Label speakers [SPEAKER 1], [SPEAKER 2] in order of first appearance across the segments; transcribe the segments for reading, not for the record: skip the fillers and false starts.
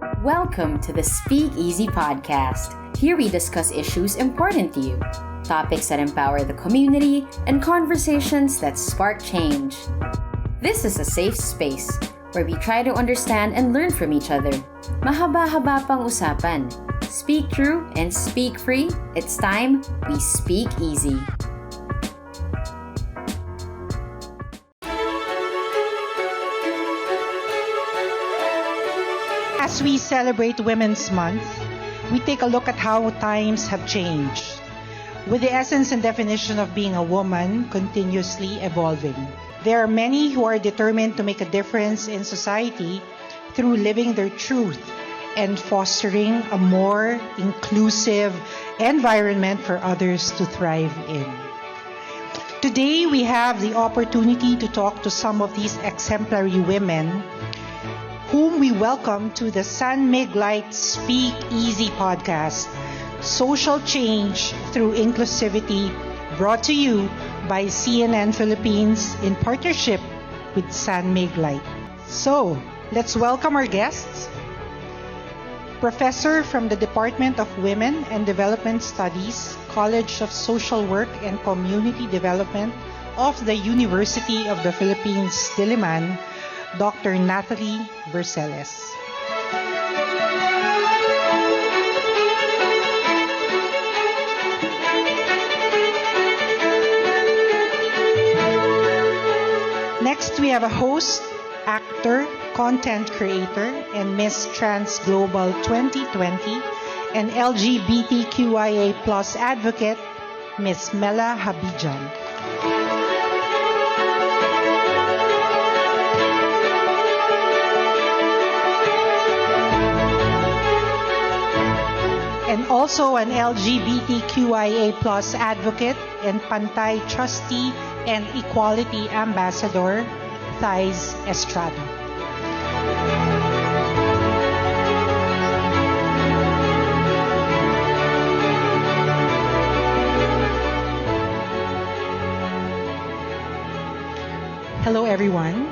[SPEAKER 1] Welcome to the Speakeasy podcast. Here we discuss issues important to you, topics that empower the community, and conversations that spark change. This is a safe space where we try to understand and learn from each other. Mahaba-haba pang usapan. Speak true and speak free. It's time we speak easy.
[SPEAKER 2] As we celebrate Women's Month, we take a look at how times have changed, with the essence and definition of being a woman continuously evolving. There are many who are determined to make a difference in society through living their truth and fostering a more inclusive environment for others to thrive in. Today, we have the opportunity to talk to some of these exemplary women whom we welcome to the San Mig Light Speak Easy podcast, Social Change Through Inclusivity, brought to you by CNN Philippines in partnership with San Mig Light. So, let's welcome our guests. Professor from the Department of Women and Development Studies, College of Social Work and Community Development of the University of the Philippines, Diliman, Dr. Nathalie Verceles. Next, we have a host, actor, content creator, and Miss Trans Global 2020 and LGBTQIA+ advocate, Miss Mela Habijan. And also an LGBTQIA+ advocate and Pantay trustee and Equality ambassador, Thysz Estrada. Hello, everyone.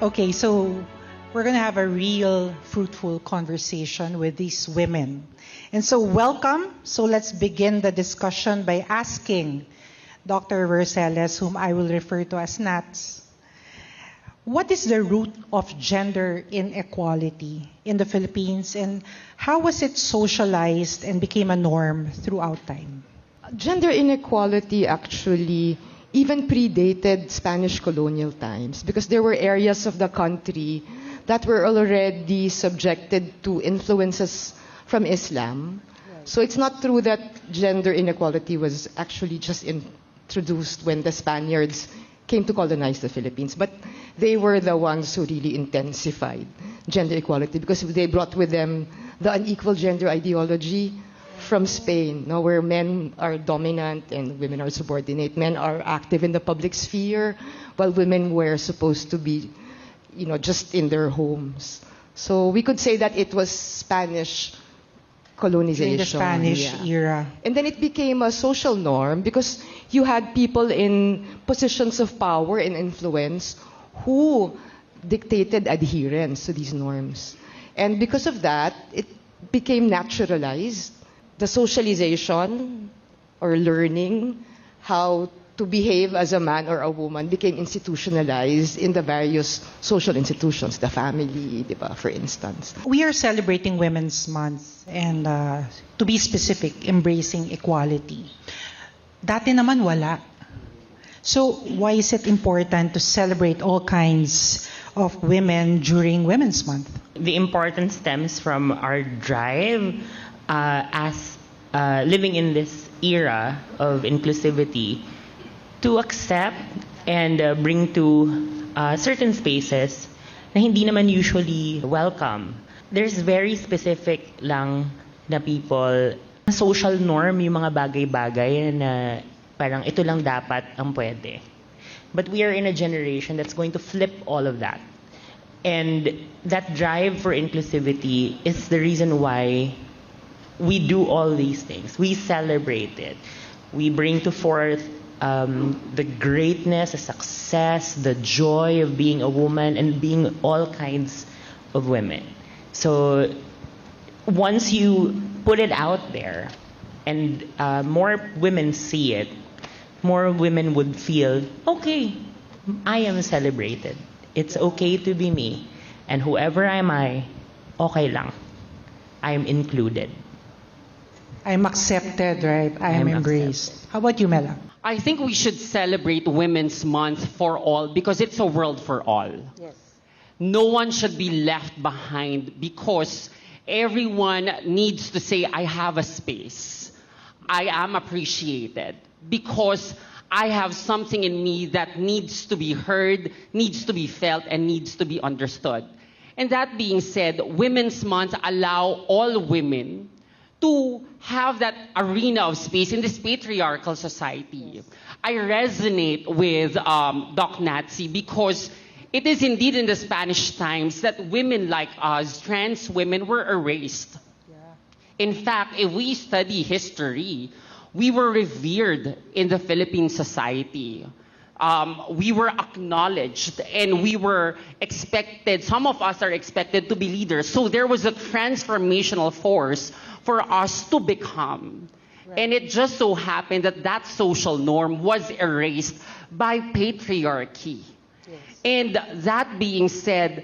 [SPEAKER 2] Okay, so we're going to have a real fruitful conversation with these women. And so welcome. So let's begin the discussion by asking Dr. Verceles, whom I will refer to as Nats, what is the root of gender inequality in the Philippines and how was it socialized and became a norm throughout time?
[SPEAKER 3] Gender inequality actually even predated Spanish colonial times because there were areas of the country that were already subjected to influences from Islam. Right. So it's not true that gender inequality was actually just introduced when the Spaniards came to colonize the Philippines, but they were the ones who really intensified gender equality because they brought with them the unequal gender ideology from Spain, where men are dominant and women are subordinate. Men are active in the public sphere, while women were supposed to be just in their homes. So we could say that it was Spanish colonization.
[SPEAKER 2] In the Spanish era.
[SPEAKER 3] And then it became a social norm because you had people in positions of power and influence who dictated adherence to these norms. And because of that, it became naturalized. The socialization or learning how to behave as a man or a woman became institutionalized in the various social institutions, the family, for instance.
[SPEAKER 2] We are celebrating Women's Month and to be specific, embracing equality. Dati naman wala. So why is it important to celebrate all kinds of women during Women's Month?
[SPEAKER 4] The importance stems from our drive as living in this era of inclusivity to accept and bring to certain spaces na hindi naman usually welcome. There's very specific lang na people, social norm yung mga bagay-bagay na parang ito lang dapat ang pwede. But we are in a generation that's going to flip all of that. And that drive for inclusivity is the reason why we do all these things. We celebrate it. We bring to forth the greatness, the success, the joy of being a woman and being all kinds of women. So once you put it out there and more women see it, more women would feel, okay, I am celebrated. It's okay to be me. And whoever am I, okay lang. I am included.
[SPEAKER 2] I'm accepted, right? I am embraced.
[SPEAKER 4] Accepted.
[SPEAKER 2] How about you, Mela?
[SPEAKER 5] I think we should celebrate Women's Month for all because it's a world for all.
[SPEAKER 2] Yes.
[SPEAKER 5] No one should be left behind because everyone needs to say, I have a space. I am appreciated because I have something in me that needs to be heard, needs to be felt, and needs to be understood. And that being said, Women's Month allow all women to have that arena of space in this patriarchal society. I resonate with Doc Nazi because it is indeed in the Spanish times that women like us, trans women, were erased. In fact, if we study history, we were revered in the Philippine society. We were acknowledged and we were expected, some of us are expected to be leaders. So there was a transformational force for us to become. Right. And it just so happened that that social norm was erased by patriarchy. Yes. And that being said,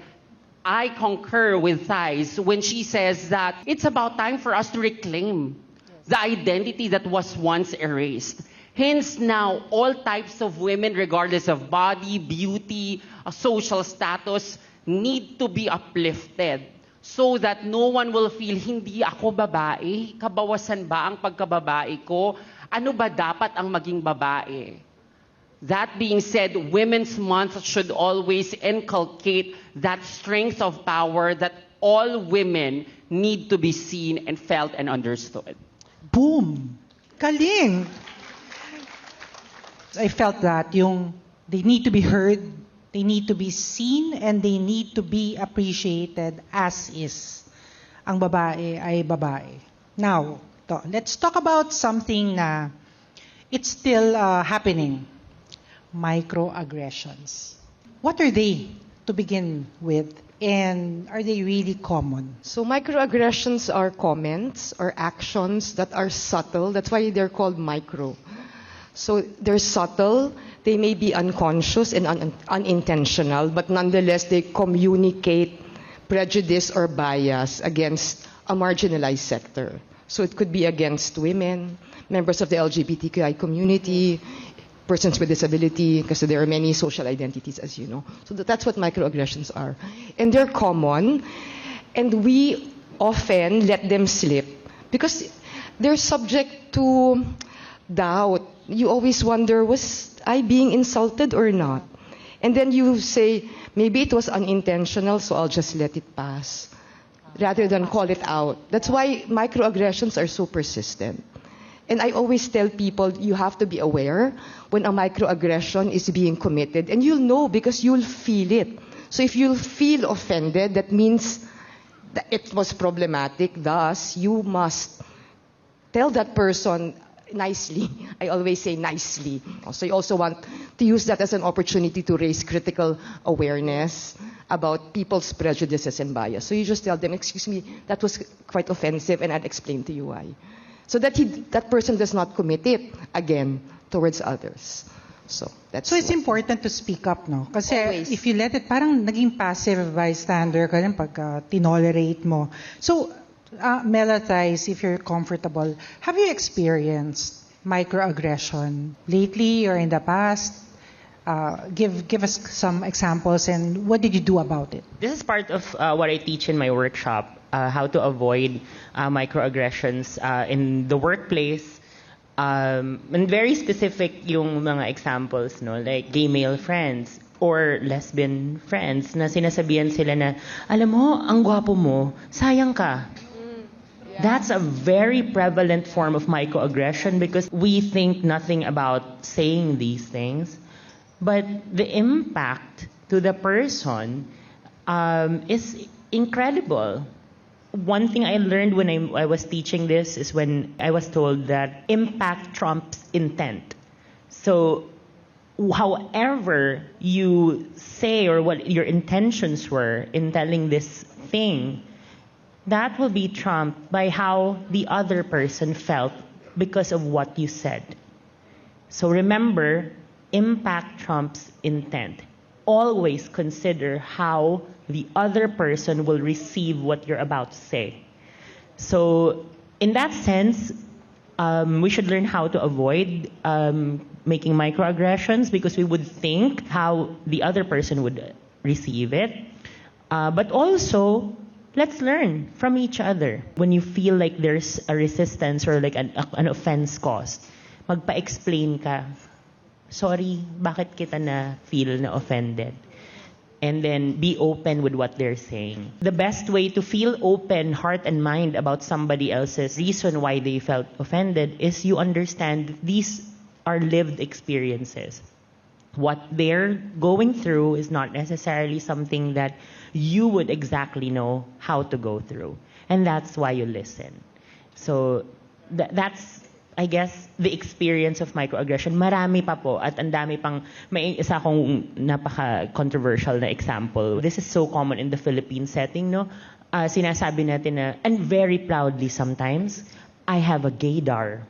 [SPEAKER 5] I concur with Thysz when she says that it's about time for us to reclaim the identity that was once erased. Hence now, all types of women, regardless of body, beauty, social status, need to be uplifted so that no one will feel, hindi ako babae, kabawasan ba ang pagkababae ko? Ano ba dapat ang maging babae? That being said, Women's Month should always inculcate that strength of power that all women need to be seen and felt and understood.
[SPEAKER 2] Boom! Galing! I felt that they need to be heard, they need to be seen, and they need to be appreciated as is. Ang babae ay babae. Now, let's talk about something na it's still happening. Microaggressions. What are they to begin with? And are they really common?
[SPEAKER 3] So microaggressions are comments or actions that are subtle. That's why they're called micro. So they're subtle, they may be unconscious and unintentional, but nonetheless they communicate prejudice or bias against a marginalized sector. So it could be against women, members of the LGBTQI community, persons with disability, because there are many social identities, as you know. So that's what microaggressions are. And they're common, and we often let them slip because they're subject to doubt. You always wonder, was I being insulted or not? And then you say, maybe it was unintentional, so I'll just let it pass, rather than call it out. That's why microaggressions are so persistent. And I always tell people, you have to be aware when a microaggression is being committed. And you'll know because you'll feel it. So if you'll feel offended, that means that it was problematic. Thus, you must tell that person nicely. I always say nicely. So you also want to use that as an opportunity to raise critical awareness about people's prejudices and bias. So you just tell them, excuse me, that was quite offensive, and I'll explain to you why. So that that person does not commit it again towards others. So it's
[SPEAKER 2] important to speak up, no? Kasi
[SPEAKER 3] always.
[SPEAKER 2] If you let it, parang naging passive bystander ka rin pag tinolerate mo. So, Mela, Thysz, if you're comfortable, have you experienced microaggression lately or in the past? Give us some examples, and what did you do about it?
[SPEAKER 4] This is part of what I teach in my workshop, how to avoid microaggressions in the workplace. And very specific yung mga examples, no? Like gay male friends or lesbian friends na sinasabihan sila na, alam mo, ang gwapo mo, sayang ka. That's a very prevalent form of microaggression because we think nothing about saying these things. But the impact to the person is incredible. One thing I learned when I was teaching this is when I was told that impact trumps intent. So however you say or what your intentions were in telling this thing, that will be trumped by how the other person felt because of what you said. So remember, impact trumps intent. Always consider how the other person will receive what you're about to say. So in that sense, we should learn how to avoid making microaggressions because we would think how the other person would receive it. But also, let's learn from each other. When you feel like there's a resistance or like an offense caused, magpa-explain ka. Sorry, bakit kita na feel na offended? And then be open with what they're saying. The best way to feel open, heart and mind about somebody else's reason why they felt offended is you understand these are lived experiences. What they're going through is not necessarily something that you would exactly know how to go through. And that's why you listen. So that's, I guess, the experience of microaggression. Marami pa po at ang dami pang, may isa akong napaka-controversial na example. This is so common in the Philippine setting, no? Sinasabi natin na, and very proudly sometimes, I have a gaydar.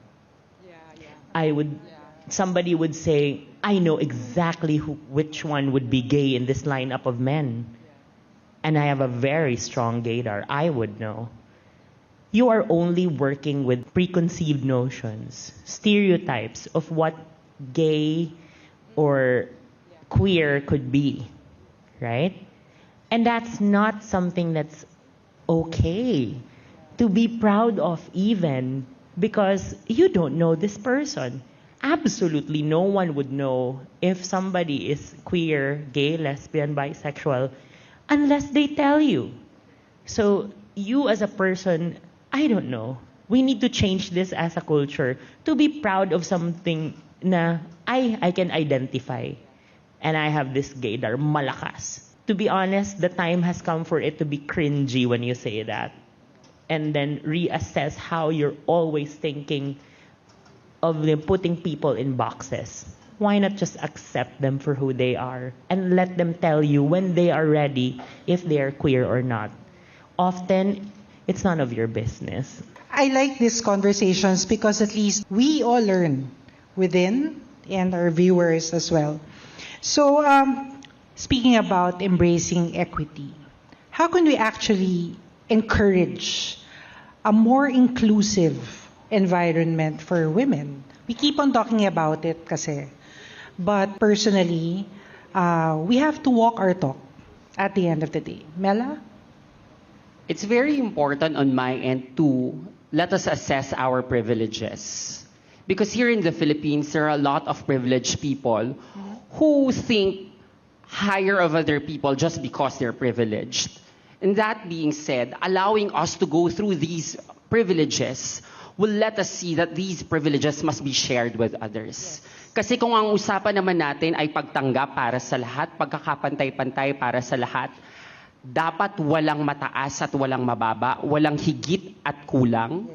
[SPEAKER 4] Somebody would say, I know exactly which one would be gay in this lineup of men. And I have a very strong gaydar. I would know. You are only working with preconceived notions, stereotypes of what gay or queer could be, right? And that's not something that's okay to be proud of even because you don't know this person. Absolutely no one would know if somebody is queer, gay, lesbian, bisexual, unless they tell you. So you as a person, I don't know. We need to change this as a culture to be proud of something na I can identify. And I have this gaydar, malakas. To be honest, the time has come for it to be cringy when you say that. And then reassess how you're always thinking of them putting people in boxes. Why not just accept them for who they are and let them tell you when they are ready if they are queer or not? Often, it's none of your business.
[SPEAKER 2] I like these conversations because at least we all learn within and our viewers as well. So, speaking about embracing equity, how can we actually encourage a more inclusive environment for women? We keep on talking about it kasi. But personally, we have to walk our talk at the end of the day. Mela?
[SPEAKER 5] It's very important on my end to let us assess our privileges. Because here in the Philippines, there are a lot of privileged people who think higher of other people just because they're privileged. And that being said, allowing us to go through these privileges will let us see that these privileges must be shared with others. Kasi kung ang usapan naman natin ay pagtanggap para sa lahat, pagkakapantay-pantay para sa lahat, dapat walang mataas at walang mababa, walang higit at kulang,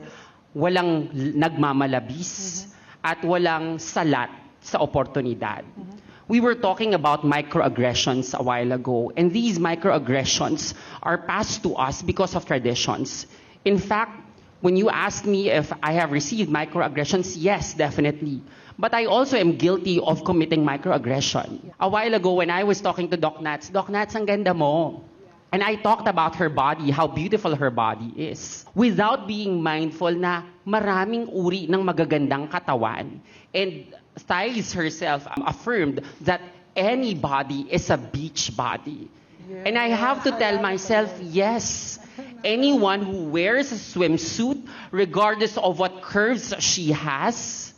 [SPEAKER 5] walang nagmamalabis, at walang salat sa oportunidad. We were talking about microaggressions a while ago, and these microaggressions are passed to us because of traditions. In fact, when you asked me if I have received microaggressions, yes, definitely. But I also am guilty of committing microaggression. A while ago when I was talking to Doc Nats, ang ganda mo. And I talked about her body, how beautiful her body is, without being mindful na maraming uri ng magagandang katawan. And Thysz herself affirmed that any body is a beach body. Yeah. And I have to tell myself, yes, anyone who wears a swimsuit, regardless of what curves she has,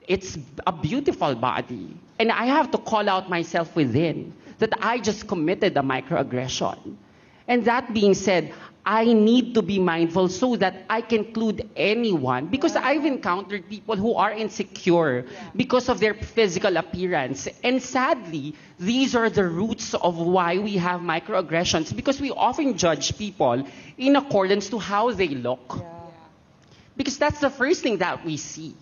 [SPEAKER 5] it's a beautiful body. And I have to call out myself within that I just committed a microaggression. And that being said, I need to be mindful so that I can include anyone, because I've encountered people who are insecure because of their physical appearance. And sadly, these are the roots of why we have microaggressions, because we often judge people in accordance to how they look. Because that's the first thing that we see.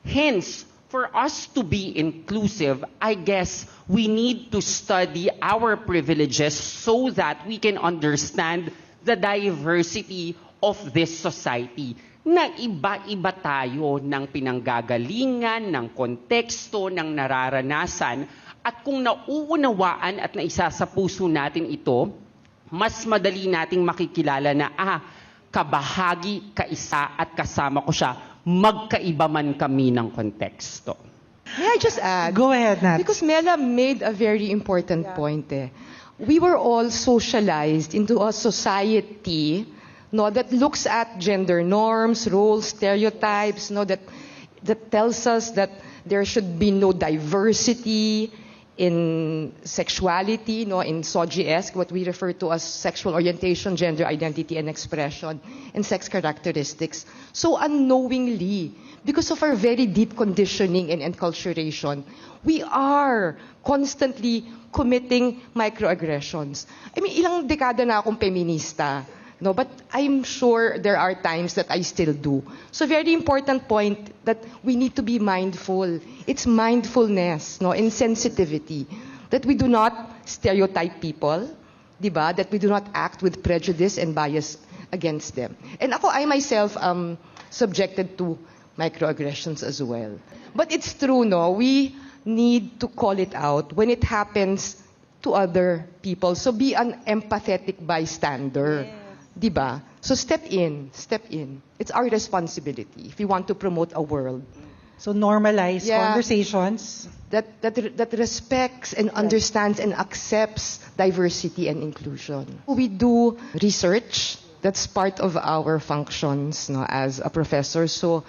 [SPEAKER 5] Hence, for us to be inclusive, I guess we need to study our privileges so that we can understand the diversity of this society na iba-iba tayo ng pinanggagalingan, ng konteksto, ng nararanasan. At kung nauunawaan at naisa sa puso natin ito, mas madali nating makikilala na, kabahagi, kaisa at kasama ko siya, magkaiba man kami ng konteksto.
[SPEAKER 3] May I just add?
[SPEAKER 2] Go ahead, Nat.
[SPEAKER 3] Because Mela made a very important point. We were all socialized into a society that looks at gender norms, roles, stereotypes, that tells us that there should be no diversity in sexuality, in SOGIESque, what we refer to as sexual orientation, gender identity and expression, and sex characteristics. So unknowingly, because of our very deep conditioning and enculturation, we are constantly committing microaggressions. I mean, ilang dekada na akong feminista, but I'm sure there are times that I still do. So very important point that we need to be mindful. It's mindfulness, and sensitivity. That we do not stereotype people, diba? That we do not act with prejudice and bias against them. And I myself am subjected to microaggressions as well. But it's true, we need to call it out when it happens to other people. So be an empathetic bystander. Yes. Diba? So step in. It's our responsibility if we want to promote a world.
[SPEAKER 2] So normalize conversations.
[SPEAKER 3] That respects and understands and accepts diversity and inclusion. We do research. That's part of our functions as a professor. So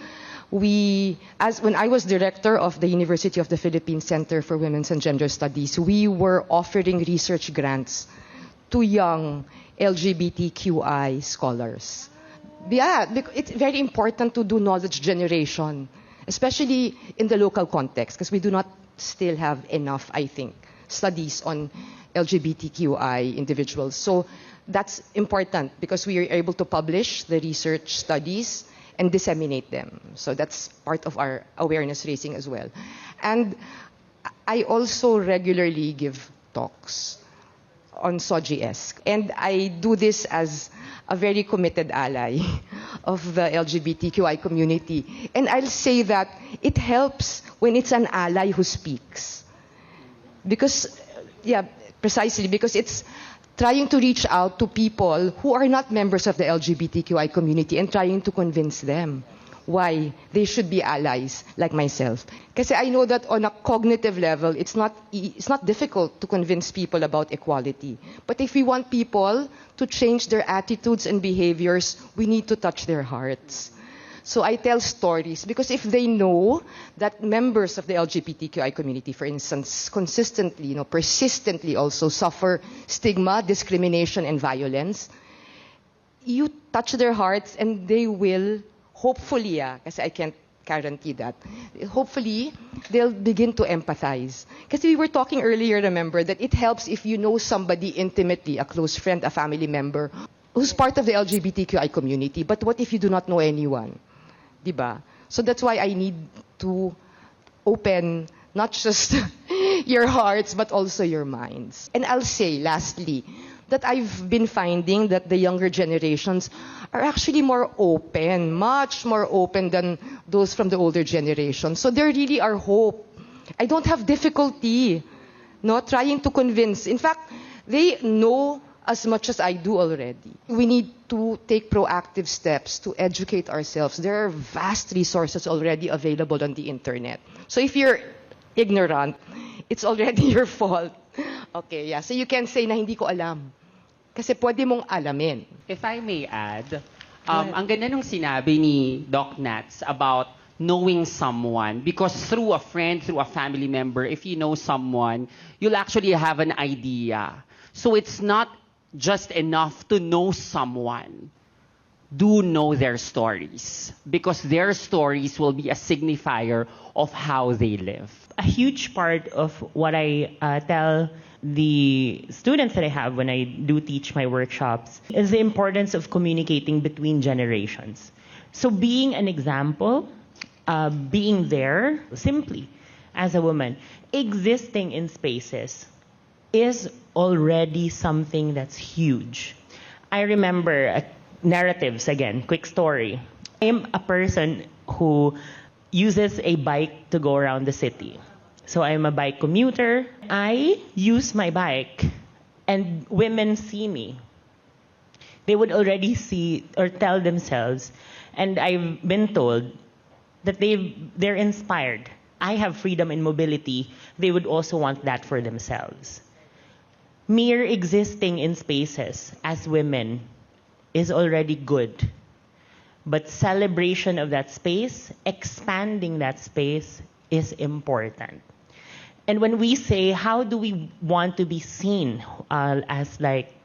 [SPEAKER 3] when I was director of the University of the Philippines Center for Women's and Gender Studies, we were offering research grants to young LGBTQI scholars. Yeah, it's very important to do knowledge generation, especially in the local context, because we do not still have enough, I think, studies on LGBTQI individuals. So that's important because we are able to publish the research studies and disseminate them. So that's part of our awareness raising as well. And I also regularly give talks on SOGIESque. And I do this as a very committed ally of the LGBTQI community. And I'll say that it helps when it's an ally who speaks. Precisely because it's trying to reach out to people who are not members of the LGBTQI community and trying to convince them why they should be allies like myself. Kasi I know that on a cognitive level, it's not difficult to convince people about equality. But if we want people to change their attitudes and behaviors, we need to touch their hearts. So I tell stories because if they know that members of the LGBTQI community, for instance, consistently, persistently also suffer stigma, discrimination, and violence, you touch their hearts and they will hopefully, because I can't guarantee that, hopefully they'll begin to empathize. Because we were talking earlier, remember, that it helps if you know somebody intimately, a close friend, a family member, who's part of the LGBTQI community. But what if you do not know anyone? Diba? So that's why I need to open not just your hearts, but also your minds. And I'll say, lastly, that I've been finding that the younger generations are actually more open, much more open than those from the older generation. So there really are hope. I don't have difficulty trying to convince. In fact, they know as much as I do already. We need to take proactive steps to educate ourselves. There are vast resources already available on the internet. So if you're ignorant, it's already your fault. Okay, yeah. So you can say na hindi ko alam. Kasi pwede mong alamin.
[SPEAKER 5] If I may add, ang ganda nung sinabi ni Doc Nats about knowing someone, because through a friend, through a family member, if you know someone, you'll actually have an idea. So it's not just enough to know someone. Do know their stories, because their stories will be a signifier of how they live.
[SPEAKER 4] A huge part of what I tell the students that I have when I do teach my workshops is the importance of communicating between generations. So being an example, being there simply as a woman, existing in spaces is already something that's huge. I remember narratives again, quick story. I am a person who uses a bike to go around the city. So I'm a bike commuter. I use my bike and women see me. They would already see or tell themselves, and I've been told that they're inspired. I have freedom in mobility. They would also want that for themselves. Mere existing in spaces as women is already good. But celebration of that space, expanding that space is important. And when we say, how do we want to be seen as like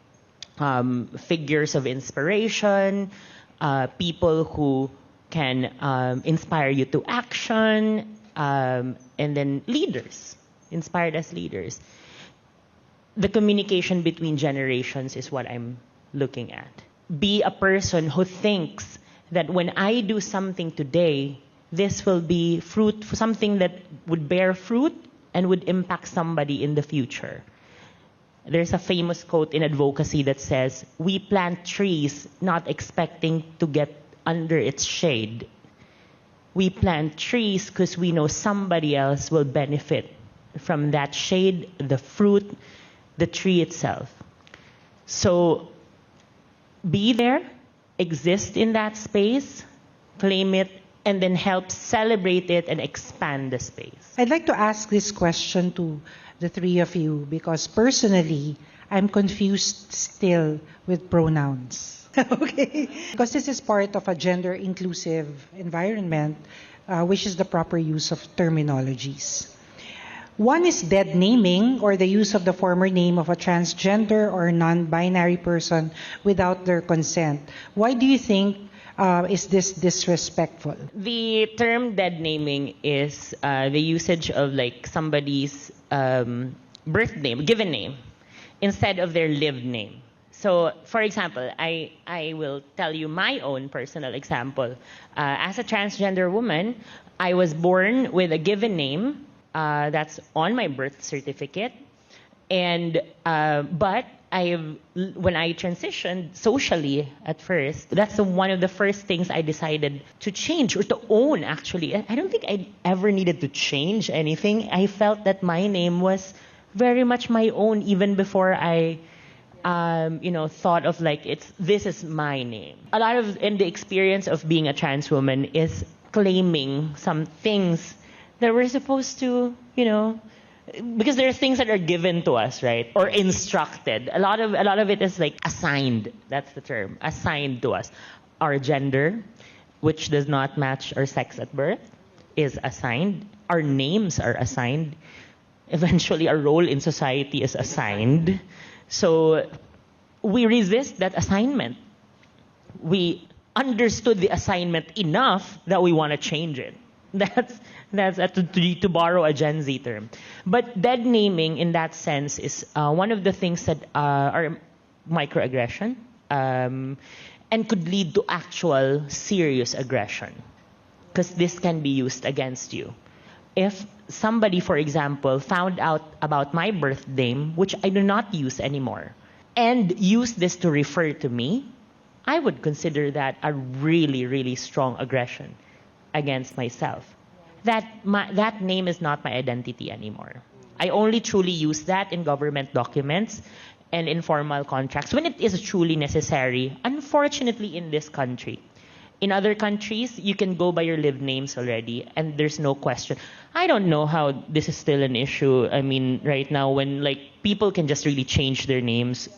[SPEAKER 4] figures of inspiration, people who can inspire you to action, and then leaders, inspired as leaders. The communication between generations is what I'm looking at. Be a person who thinks that when I do something today, this will be fruit, something that would bear fruit and would impact somebody in the future. There's a famous quote in advocacy that says, we plant trees not expecting to get under its shade. We plant trees because we know somebody else will benefit from that shade, the fruit, the tree itself. So be there, exist in that space, claim it, and then help celebrate it and expand the space.
[SPEAKER 2] I'd like to ask this question to the three of you because personally, I'm confused still with pronouns. Okay? Because this is part of a gender-inclusive environment, which is the proper use of terminologies. One is dead naming, or the use of the former name of a transgender or non-binary person without their consent. Why do you think is this disrespectful?
[SPEAKER 4] The term dead naming is the usage of like somebody's birth name, given name, instead of their lived name. So, for example, I will tell you my own personal example. As a transgender woman, I was born with a given name that's on my birth certificate, and but when I transitioned socially at first, that's one of the first things I decided to change or to own, actually. I don't think I ever needed to change anything. I felt that my name was very much my own even before I thought of like, this is my name. A lot of in the experience of being a trans woman is claiming some things that we're supposed to, because there are things that are given to us, right? Or instructed. A lot of it is like assigned. That's the term. Assigned to us. Our gender, which does not match our sex at birth, is assigned. Our names are assigned. Eventually, our role in society is assigned. So we resist that assignment. We understood the assignment enough that we want to change it. That's to borrow a Gen Z term. But dead naming in that sense is one of the things that are microaggression and could lead to actual serious aggression, because this can be used against you. If somebody, for example, found out about my birth name, which I do not use anymore, and used this to refer to me, I would consider that a really, really strong aggression against myself. That name is not my identity anymore. I only truly use that in government documents and informal contracts when it is truly necessary, unfortunately in this country. In other countries, you can go by your lived names already, and there's no question. I don't know how this is still an issue. I mean, right now, when like people can just really change their names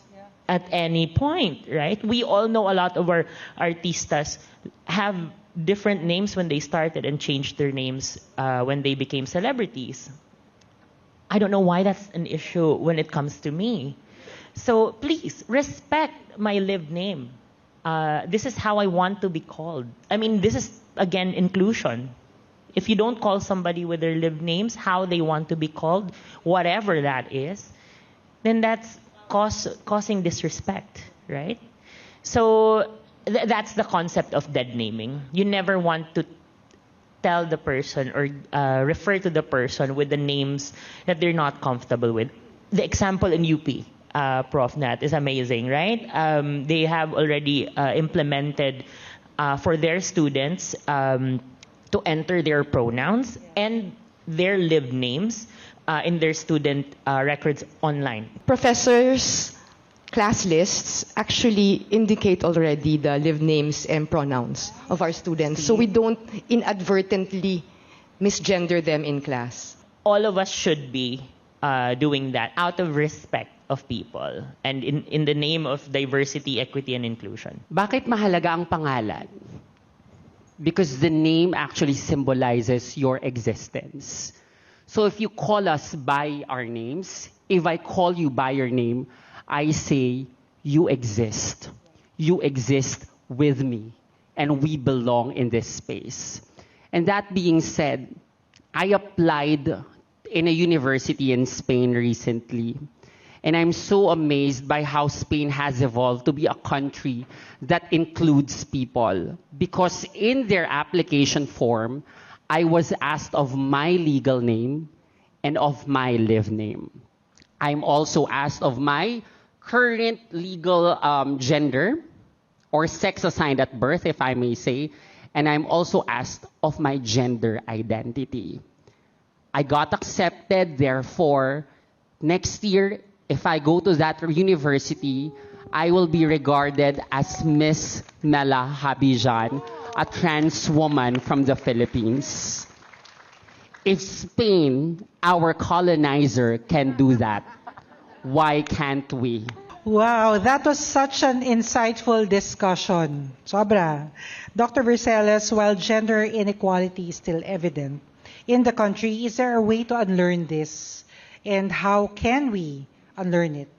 [SPEAKER 4] at any point, right? We all know a lot of our artistas have different names when they started and changed their names when they became celebrities. I don't know why that's an issue when it comes to me. So please respect my lived name. This is how I want to be called. I mean, this is, again, inclusion. If you don't call somebody with their lived names, how they want to be called, whatever that is, then that's causing disrespect, right? So that's the concept of dead naming. You never want to tell the person or refer to the person with the names that they're not comfortable with. The example in UP, Prof. Nat, is amazing, right? They have already implemented for their students to enter their pronouns and their live names in their student records online.
[SPEAKER 3] Professors' class lists actually indicate already the live names and pronouns of our students, so we don't inadvertently misgender them in class.
[SPEAKER 4] All of us should be doing that out of respect of people and in the name of diversity, equity, and inclusion.
[SPEAKER 5] Bakit mahalaga ang pangalan? Because the name actually symbolizes your existence. So if you call us by our names, if I call you by your name, I say, you exist. You exist with me. And we belong in this space. And that being said, I applied in a university in Spain recently. And I'm so amazed by how Spain has evolved to be a country that includes people. Because in their application form, I was asked of my legal name and of my live name. I'm also asked of my current legal gender or sex assigned at birth, if I may say. And I'm also asked of my gender identity. I got accepted, therefore, next year, if I go to that university, I will be regarded as Miss Mela Habijan, a trans woman from the Philippines. If Spain, our colonizer, can do that, why can't we?
[SPEAKER 2] Wow, that was such an insightful discussion. Sobra. Dr. Verceles, while gender inequality is still evident in the country, is there a way to unlearn this? And how can we unlearn it?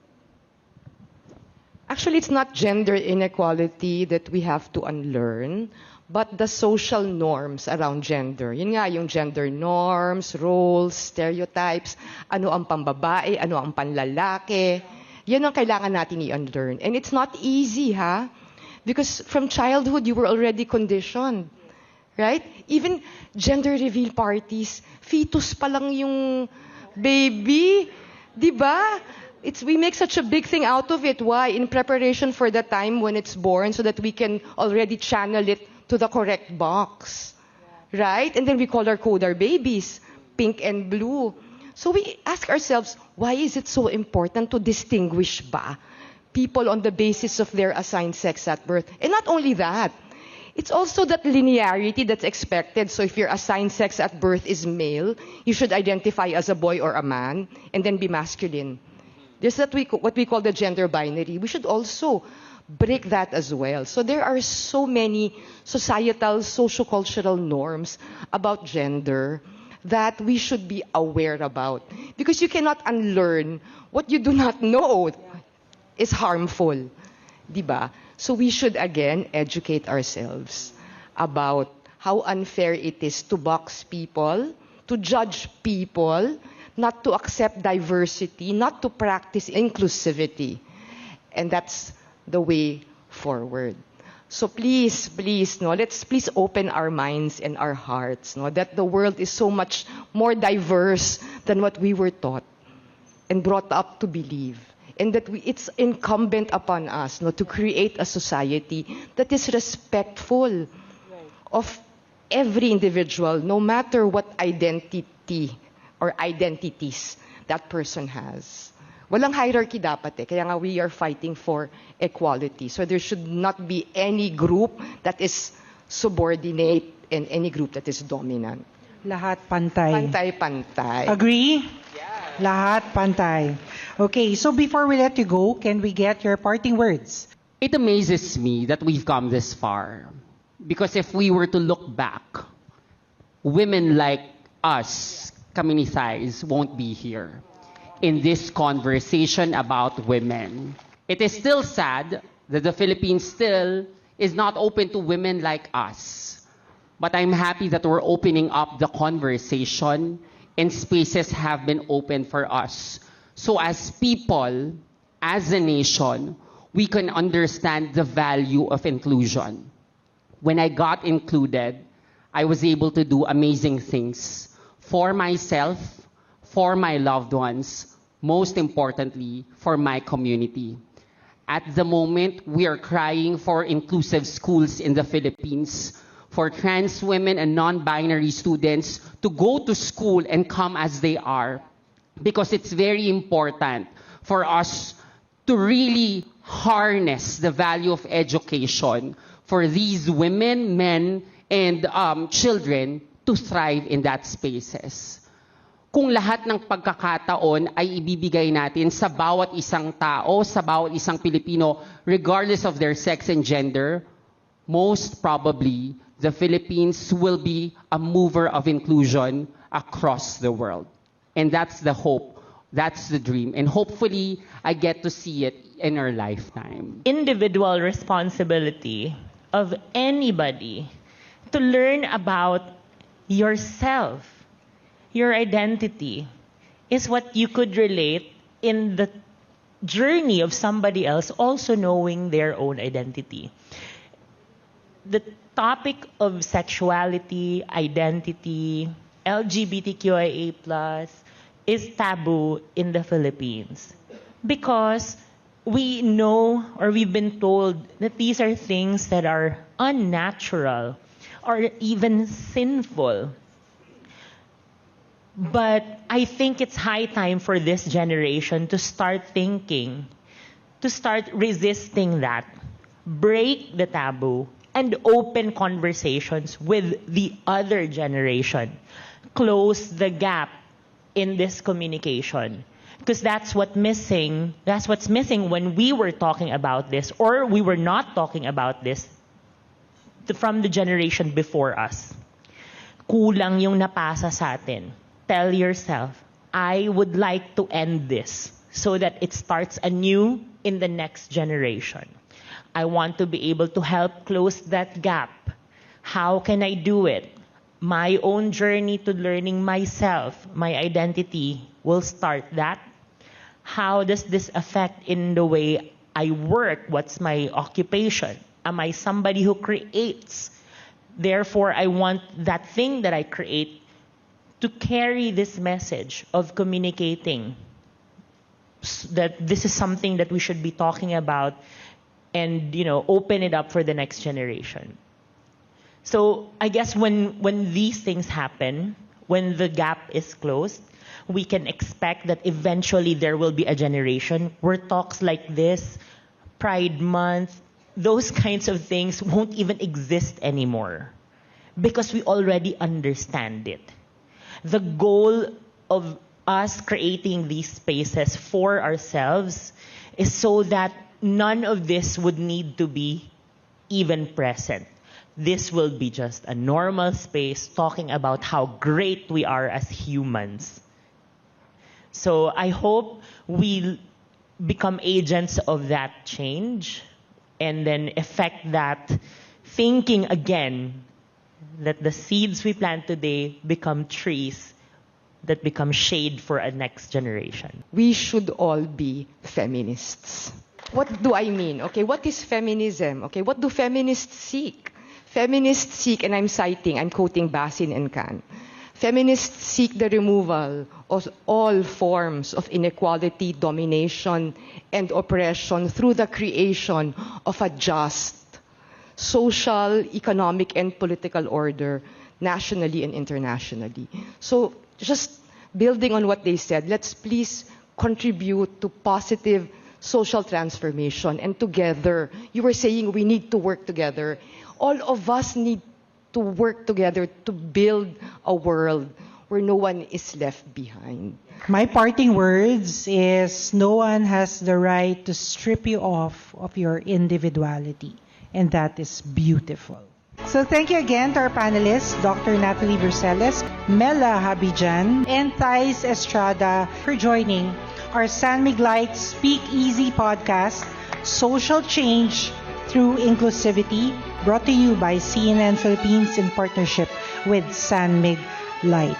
[SPEAKER 3] Actually, it's not gender inequality that we have to unlearn, but the social norms around gender. Yun nga, yung gender norms, roles, stereotypes, ano ang pambabae, ano ang panlalaki. Yan ang kailangan natin i-unlearn. And it's not easy, ha? Because from childhood, you were already conditioned. Right? Even gender reveal parties, fetus pa lang yung baby. Diba? We make such a big thing out of it. Why? In preparation for the time when it's born so that we can already channel it to the correct box. Right? And then we call our code our babies, pink and blue. So we ask ourselves, why is it so important to distinguish ba people on the basis of their assigned sex at birth? And not only that, it's also that linearity that's expected. So if your assigned sex at birth is male, you should identify as a boy or a man and then be masculine. There's what we call the gender binary. We should also break that as well. So there are so many societal, sociocultural norms about gender that we should be aware about. Because you cannot unlearn what you do not know is harmful. Diba? So we should again educate ourselves about how unfair it is to box people, to judge people, not to accept diversity, not to practice inclusivity. And that's the way forward. So please, let's please open our minds and our hearts, that the world is so much more diverse than what we were taught and brought up to believe. And that it's incumbent upon us to create a society that is respectful of every individual, no matter what identity or identities that person has. Walang hierarchy dapat kaya nga we are fighting for equality. So there should not be any group that is subordinate and any group that is dominant.
[SPEAKER 2] Lahat pantay.
[SPEAKER 3] Pantay-pantay.
[SPEAKER 2] Agree? Yeah. Lahat pantay. Okay, so before we let you go, can we get your parting words?
[SPEAKER 5] It amazes me that we've come this far. Because if we were to look back, women like us, kami ni Thysz, won't be here in this conversation about women. It is still sad that the Philippines still is not open to women like us. But I'm happy that we're opening up the conversation and spaces have been open for us. So as people, as a nation, we can understand the value of inclusion. When I got included, I was able to do amazing things for myself, for my loved ones, most importantly, for my community. At the moment, we are crying for inclusive schools in the Philippines, for trans women and non-binary students to go to school and come as they are, because it's very important for us to really harness the value of education for these women, men, and children to thrive in that spaces. Kung lahat ng pagkakataon ay ibibigay natin sa bawat isang tao, sa bawat isang Pilipino, regardless of their sex and gender, most probably, the Philippines will be a mover of inclusion across the world. And that's the hope, that's the dream. And hopefully, I get to see it in our lifetime.
[SPEAKER 4] Individual responsibility of anybody to learn about yourself, your identity, is what you could relate in the journey of somebody else also knowing their own identity. The topic of sexuality, identity, LGBTQIA+, is taboo in the Philippines because we know, or we've been told, that these are things that are unnatural or even sinful. But I think it's high time for this generation to start thinking, to start resisting that, break the taboo, and open conversations with the other generation. Close the gap in this communication. Because that's what's missing when we were talking about this, or we were not talking about this from the generation before us. Kulang yung napasa sa atin. Tell yourself, I would like to end this so that it starts anew in the next generation. I want to be able to help close that gap. How can I do it? My own journey to learning myself, my identity, will start that. How does this affect in the way I work? What's my occupation? Am I somebody who creates? Therefore, I want that thing that I create to carry this message of communicating that this is something that we should be talking about and, open it up for the next generation. So I guess when these things happen, when the gap is closed, we can expect that eventually there will be a generation where talks like this, Pride Month, those kinds of things won't even exist anymore because we already understand it. The goal of us creating these spaces for ourselves is so that none of this would need to be even present. This will be just a normal space talking about how great we are as humans. So I hope we become agents of that change and then effect that thinking again that the seeds we plant today become trees that become shade for a next generation.
[SPEAKER 3] We should all be feminists. What do I mean? Okay, what is feminism? Okay, what do feminists seek? Feminists seek, and I'm quoting Basin and Khan. Feminists seek the removal of all forms of inequality, domination, and oppression through the creation of a just social, economic, and political order, nationally and internationally. So, just building on what they said, let's please contribute to positive social transformation. And together, you were saying we need to work together. All of us need to work together to build a world where no one is left behind.
[SPEAKER 2] My parting words is no one has the right to strip you off of your individuality. And that is beautiful. So thank you again to our panelists, Dr. Nathalie Verceles, Mela Habijan, and Thysz Estrada for joining our San Mig Light Speakeasy podcast, Social Change Through Inclusivity, brought to you by CNN Philippines in partnership with San Mig Light.